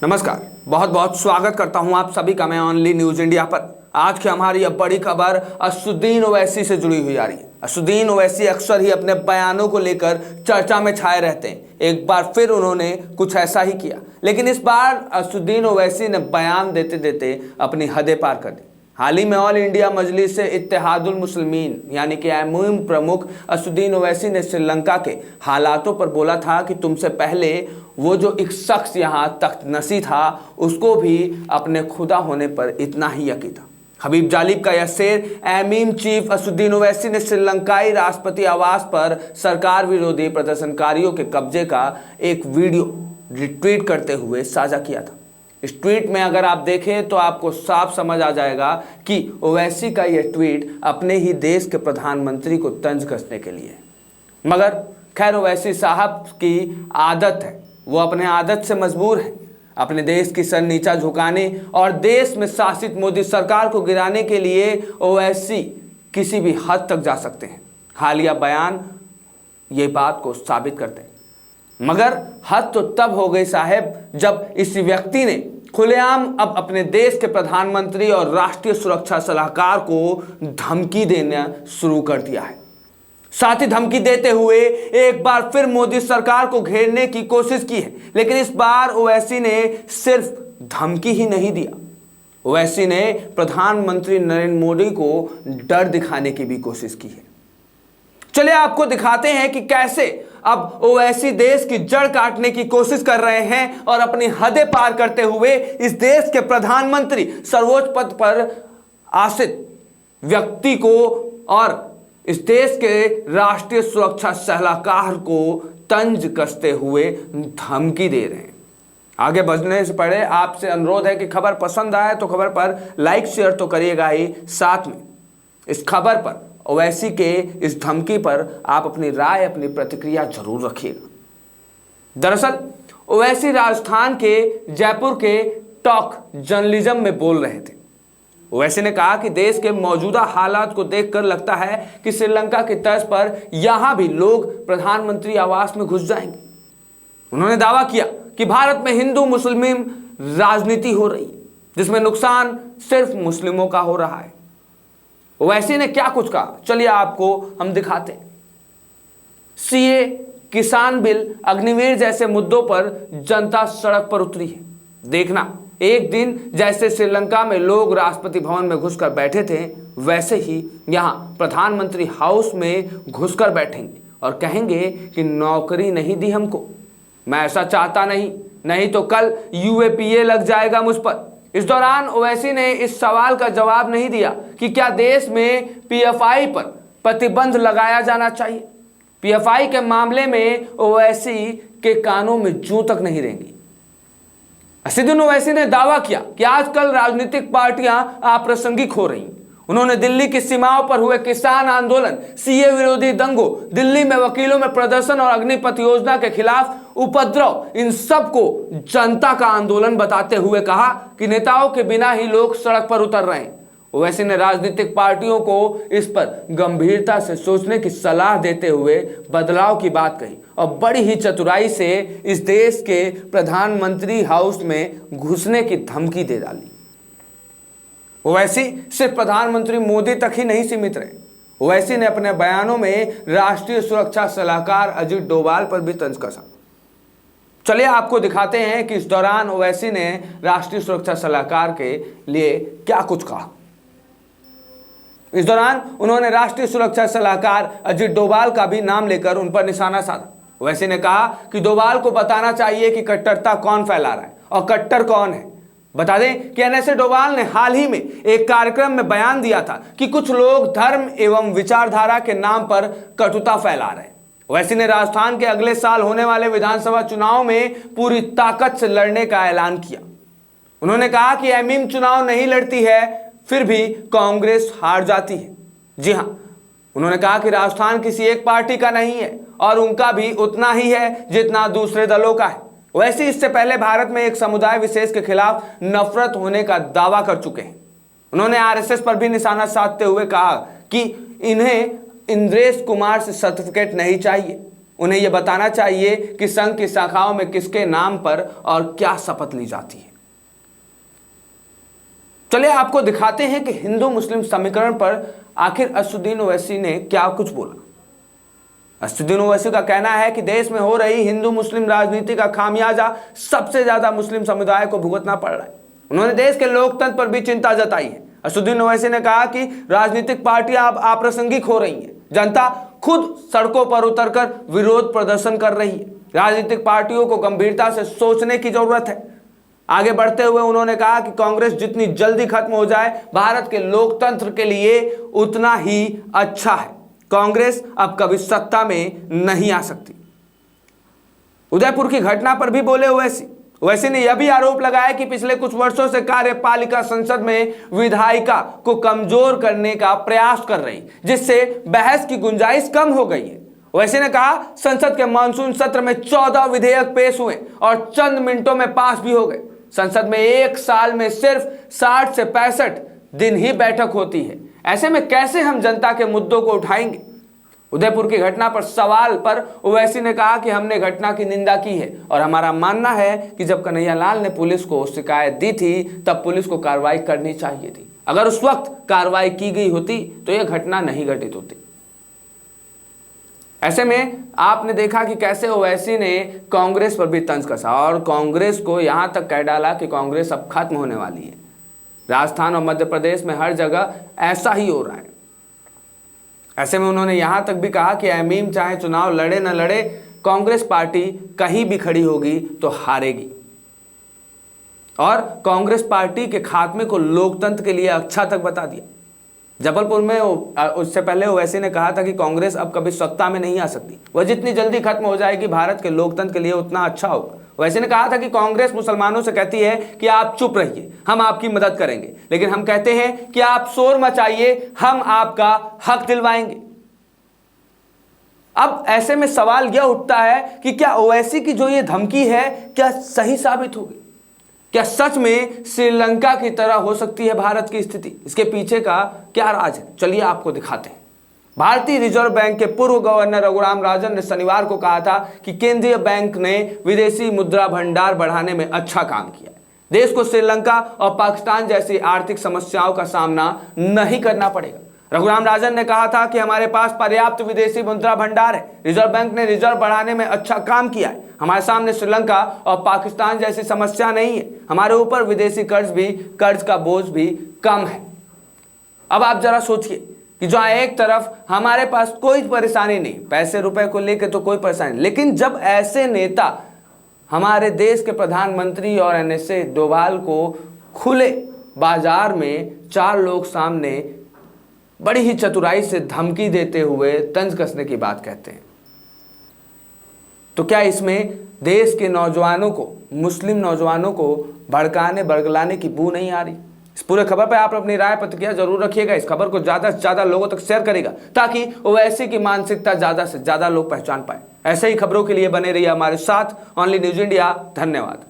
नमस्कार, बहुत बहुत स्वागत करता हूं आप सभी का मैं ओनली न्यूज इंडिया पर। आज की हमारी अब बड़ी खबर असदुद्दीन ओवैसी से जुड़ी हुई आ रही है। असदुद्दीन ओवैसी अक्सर ही अपने बयानों को लेकर चर्चा में छाए रहते हैं। एक बार फिर उन्होंने कुछ ऐसा ही किया, लेकिन इस बार असदुद्दीन ओवैसी ने बयान देते देते अपनी हदें पार कर दी। हाल ही में ऑल इंडिया मजलिस इत्तेहादुल मुस्लिमीन यानी कि एमओएम प्रमुख असदुद्दीन ओवैसी ने श्रीलंका के हालातों पर बोला था कि तुमसे पहले वो जो एक शख्स यहाँ तख्त नसी था उसको भी अपने खुदा होने पर इतना ही यकीन था। हबीब जालिब का यह शेर एमओएम चीफ असदुद्दीन ओवैसी ने श्रीलंकाई राष्ट्रपति आवास पर सरकार विरोधी प्रदर्शनकारियों के कब्जे का एक वीडियो रिट्वीट करते हुए साझा किया था। इस ट्वीट में अगर आप देखें तो आपको साफ समझ आ जाएगा कि ओवैसी का यह ट्वीट अपने ही देश के प्रधानमंत्री को तंज कसने के लिए। मगर खैर, ओवैसी साहब की आदत है, वो अपने आदत से मजबूर है। अपने देश की सर नीचा झुकाने और देश में शासित मोदी सरकार को गिराने के लिए ओवैसी किसी भी हद तक जा सकते हैं। हालिया बयान ये बात को साबित करते हैं। मगर हद तो तब हो गई साहब जब इस व्यक्ति ने खुलेआम अब अपने देश के प्रधानमंत्री और राष्ट्रीय सुरक्षा सलाहकार को धमकी देना शुरू कर दिया है। साथ ही धमकी देते हुए एक बार फिर मोदी सरकार को घेरने की कोशिश की है। लेकिन इस बार ओवैसी ने सिर्फ धमकी ही नहीं दिया, ओवैसी ने प्रधानमंत्री नरेंद्र मोदी को डर दिखाने की भी कोशिश की है। चलिए आपको दिखाते हैं कि कैसे अब ओवैसी देश की जड़ काटने की कोशिश कर रहे हैं और अपनी हदें पार करते हुए इस देश के प्रधानमंत्री, सर्वोच्च पद पर आसीन व्यक्ति को और इस देश के राष्ट्रीय सुरक्षा सलाहकार को तंज कसते हुए धमकी दे रहे हैं। आगे बढ़ने से पहले आपसे अनुरोध है कि खबर पसंद आए तो खबर पर लाइक शेयर तो करिएगा ही, साथ में इस खबर पर ओवैसी के इस धमकी पर आप अपनी राय, अपनी प्रतिक्रिया जरूर रखिएगा। दरअसल ओवैसी राजस्थान के जयपुर के टॉक जर्नलिज्म में बोल रहे थे। ओवैसी ने कहा कि देश के मौजूदा हालात को देखकर लगता है कि श्रीलंका की तर्ज पर यहां भी लोग प्रधानमंत्री आवास में घुस जाएंगे। उन्होंने दावा किया कि भारत में हिंदू मुस्लिम राजनीति हो रही है जिसमें नुकसान सिर्फ मुस्लिमों का हो रहा है। ओवैसी ने क्या कुछ कहा, चलिए आपको हम दिखाते हैं। सीए, किसान बिल, अग्निवीर जैसे मुद्दों पर जनता सड़क पर उतरी है। देखना, एक दिन जैसे श्रीलंका में लोग राष्ट्रपति भवन में घुसकर बैठे थे, वैसे ही यहां प्रधानमंत्री हाउस में घुसकर बैठेंगे और कहेंगे कि नौकरी नहीं दी हमको, मैं ऐसा चाहता नहीं तो कल यूएपीए लग जाएगा मुझ पर। इस दौरान ओवैसी ने इस सवाल का जवाब नहीं दिया कि क्या देश में पीएफआई पर प्रतिबंध लगाया जाना चाहिए। पीएफआई के मामले में ओवैसी के कानों में जूं तक नहीं रहेंगी। असदुद्दीन ओवैसी ने दावा किया कि आजकल राजनीतिक पार्टियां अप्रासंगिक हो रही। उन्होंने दिल्ली की सीमाओं पर हुए किसान आंदोलन, सीए विरोधी दंगों, दिल्ली में वकीलों में प्रदर्शन और अग्निपथ योजना के खिलाफ उपद्रव, इन सब को जनता का आंदोलन बताते हुए कहा कि नेताओं के बिना ही लोग सड़क पर उतर रहे हैं। ओवैसी ने राजनीतिक पार्टियों को इस पर गंभीरता से सोचने की सलाह देते हुए बदलाव की बात कही और बड़ी ही चतुराई से इस देश के प्रधानमंत्री हाउस में घुसने की धमकी दे डाली। ओवैसी सिर्फ प्रधानमंत्री मोदी तक ही नहीं सीमित रहे। ओवैसी ने अपने बयानों में राष्ट्रीय सुरक्षा सलाहकार अजीत डोभाल पर भी तंज कसा। चलिए आपको दिखाते हैं कि इस दौरान ओवैसी ने राष्ट्रीय सुरक्षा सलाहकार के लिए क्या कुछ कहा। इस दौरान उन्होंने राष्ट्रीय सुरक्षा सलाहकार अजीत डोभाल का भी नाम लेकर उन पर निशाना साधा। ओवैसी ने कहा कि डोभाल को बताना चाहिए कि कट्टरता कौन फैला रहा है और कट्टर कौन है। बता दें कि एनएसए डोभाल ने हाल ही में एक कार्यक्रम में बयान दिया था कि कुछ लोग धर्म एवं विचारधारा के नाम पर कटुता फैला रहे हैं। ओवैसी ने राजस्थान के अगले साल होने वाले विधानसभा चुनाव में पूरी ताकत से लड़ने का ऐलान किया। उन्होंने कहा कि एमओएम चुनाव नहीं लड़ती है फिर भी कांग्रेस हार जाती है। जी हां, उन्होंने कहा कि राजस्थान किसी एक पार्टी का नहीं है और उनका भी उतना ही है जितना दूसरे दलों का है। वैसे इससे पहले भारत में एक समुदाय विशेष के खिलाफ नफरत होने का दावा कर चुके हैं। उन्होंने आरएसएस पर भी निशाना साधते हुए कहा कि इन्हें इंद्रेश कुमार से सर्टिफिकेट नहीं चाहिए, उन्हें यह बताना चाहिए कि संघ की शाखाओं में किसके नाम पर और क्या शपथ ली जाती है। चलिए आपको दिखाते हैं कि हिंदू मुस्लिम समीकरण पर आखिर असदुद्दीन ओवैसी ने क्या कुछ बोला। असदुद्दीन ओवैसी का कहना है कि देश में हो रही हिंदू मुस्लिम राजनीति का खामियाजा सबसे ज्यादा मुस्लिम समुदाय को भुगतना पड़ रहा है। उन्होंने देश के लोकतंत्र पर भी चिंता जताई है। असदुद्दीन ओवैसी ने कहा कि राजनीतिक पार्टियां अब अप्रासंगिक हो रही हैं। जनता खुद सड़कों पर उतरकर विरोध प्रदर्शन कर रही है। राजनीतिक पार्टियों को गंभीरता से सोचने की जरूरत है। आगे बढ़ते हुए उन्होंने कहा कि कांग्रेस जितनी जल्दी खत्म हो जाए भारत के लोकतंत्र के लिए उतना ही अच्छा है। कांग्रेस अब कभी सत्ता में नहीं आ सकती। उदयपुर की घटना पर भी बोले ओवैसी ने यह भी आरोप लगाया कि पिछले कुछ वर्षों से कार्यपालिका संसद में विधायिका को कमजोर करने का प्रयास कर रही, जिससे बहस की गुंजाइश कम हो गई है। ओवैसी ने कहा संसद के मानसून सत्र में 14 विधेयक पेश हुए और चंद मिनटों में पास भी हो गए। संसद में एक साल में सिर्फ 60 से 65 दिन ही बैठक होती है। ऐसे में कैसे हम जनता के मुद्दों को उठाएंगे। उदयपुर की घटना पर सवाल पर ओवैसी ने कहा कि हमने घटना की निंदा की है और हमारा मानना है कि जब कन्हैया लाल ने पुलिस को शिकायत दी थी तब पुलिस को कार्रवाई करनी चाहिए थी। अगर उस वक्त कार्रवाई की गई होती तो यह घटना नहीं घटित होती। ऐसे में आपने देखा कि कैसे ओवैसी ने कांग्रेस पर भी तंज कसा और कांग्रेस को यहां तक कह डाला कि कांग्रेस अब खत्म होने वाली है। राजस्थान और मध्य प्रदेश में हर जगह ऐसा ही हो रहा है। ऐसे में उन्होंने यहां तक भी कहा कि अमीम चाहे चुनाव लड़े न लड़े, कांग्रेस पार्टी कहीं भी खड़ी होगी तो हारेगी और कांग्रेस पार्टी के खात्मे को लोकतंत्र के लिए अच्छा तक बता दिया। जबलपुर में उससे पहले ओवैसी ने कहा था कि कांग्रेस अब कभी सत्ता में नहीं आ सकती, वह जितनी जल्दी खत्म हो जाएगी भारत के लोकतंत्र के लिए उतना अच्छा होगा। ओवैसी ने कहा था कि कांग्रेस मुसलमानों से कहती है कि आप चुप रहिए, हम आपकी मदद करेंगे, लेकिन हम कहते हैं कि आप शोर मचाइए, हम आपका हक दिलवाएंगे। अब ऐसे में सवाल यह उठता है कि क्या ओवैसी की जो ये धमकी है क्या सही साबित होगी? क्या सच में श्रीलंका की तरह हो सकती है भारत की स्थिति? इसके पीछे का क्या राज है, चलिए आपको दिखाते हैं। भारतीय रिजर्व बैंक के पूर्व गवर्नर रघुराम राजन ने शनिवार को कहा था कि केंद्रीय बैंक ने विदेशी मुद्रा भंडार बढ़ाने में अच्छा काम किया है। देश को श्रीलंका और पाकिस्तान जैसी आर्थिक समस्याओं का सामना नहीं करना पड़ेगा। रघुराम राजन ने कहा था कि हमारे पास पर्याप्त विदेशी मुद्रा भंडार है। रिजर्व बैंक ने रिजर्व बढ़ाने में अच्छा काम किया है। हमारे सामने श्रीलंका और पाकिस्तान जैसी समस्या नहीं है। हमारे ऊपर विदेशी कर्ज का बोझ भी कम है। अब आप जरा सोचिए कि जो एक तरफ हमारे पास कोई परेशानी नहीं, पैसे रुपए को लेकर तो कोई परेशानी नहीं, लेकिन जब ऐसे नेता हमारे देश के प्रधानमंत्री और एनएसए डोभाल को खुले बाजार में 4 लोग सामने बड़ी ही चतुराई से धमकी देते हुए तंज कसने की बात कहते हैं, तो क्या इसमें देश के नौजवानों को, मुस्लिम नौजवानों को भड़काने बरगलाने की बू नहीं आ रही? इस पूरे खबर पे आप अपनी राय प्रतिक्रिया जरूर रखिएगा। इस खबर को ज्यादा से ज्यादा लोगों तक शेयर करेगा ताकि ओवैसी की मानसिकता ज्यादा से ज्यादा लोग पहचान पाए। ऐसे ही खबरों के लिए बने रहिए हमारे साथ ओनली न्यूज इंडिया। धन्यवाद।